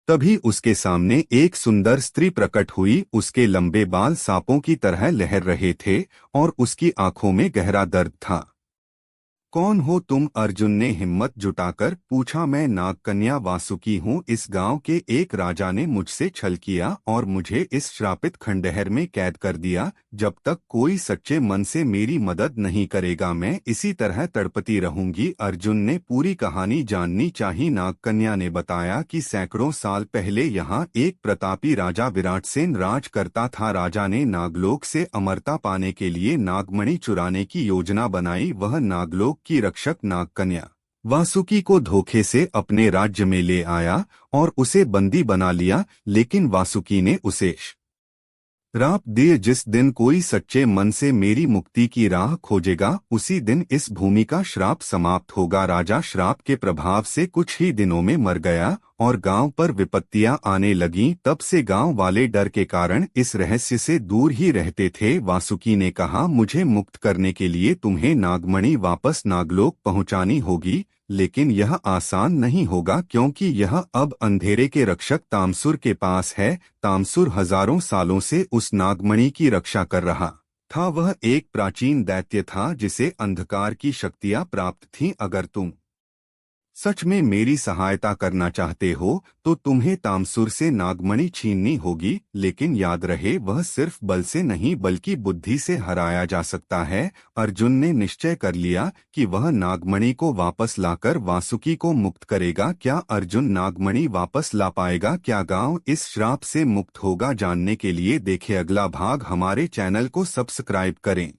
तभी उसके सामने एक सुंदर स्त्री प्रकट हुई। उसके लंबे बाल सांपों की तरह लहर रहे थे और उसकी आंखों में गहरा दर्द था। कौन हो तुम? अर्जुन ने हिम्मत जुटाकर पूछा। मैं नागकन्या वासुकी हूँ। इस गांव के एक राजा ने मुझसे छल किया और मुझे इस श्रापित खंडहर में कैद कर दिया। जब तक कोई सच्चे मन से मेरी मदद नहीं करेगा मैं इसी तरह तड़पती रहूंगी। अर्जुन ने पूरी कहानी जाननी चाही। नागकन्या ने बताया कि सैकड़ों साल पहले यहाँ एक प्रतापी राजा विराटसेन राज करता था। राजा ने नागलोक से अमरता पाने के लिए नागमणि चुराने की योजना बनाई। वह नागलोक की रक्षक नागकन्या वासुकी को धोखे से अपने राज्य में ले आया और उसे बंदी बना लिया, लेकिन वासुकी ने उसे श्राप दिए। जिस दिन कोई सच्चे मन से मेरी मुक्ति की राह खोजेगा उसी दिन इस भूमि का श्राप समाप्त होगा। राजा श्राप के प्रभाव से कुछ ही दिनों में मर गया और गांव पर विपत्तियां आने लगीं। तब से गांव वाले डर के कारण इस रहस्य से दूर ही रहते थे। वासुकी ने कहा, मुझे मुक्त करने के लिए तुम्हें नागमणि वापस नागलोक पहुंचानी होगी, लेकिन यह आसान नहीं होगा क्योंकि यह अब अंधेरे के रक्षक तामसुर के पास है। तामसुर हजारों सालों से उस नागमणि की रक्षा कर रहा था। वह एक प्राचीन दैत्य था जिसे अंधकार की शक्तियां प्राप्त थीं। अगर तुम सच में मेरी सहायता करना चाहते हो तो तुम्हें तामसुर से नागमणि छीननी होगी, लेकिन याद रहे वह सिर्फ बल से नहीं बल्कि बुद्धि से हराया जा सकता है। अर्जुन ने निश्चय कर लिया कि वह नागमणि को वापस लाकर वासुकी को मुक्त करेगा। क्या अर्जुन नागमणि वापस ला पाएगा? क्या गांव इस श्राप से मुक्त होगा? जानने के लिए देखें अगला भाग। हमारे चैनल को सब्सक्राइब करें।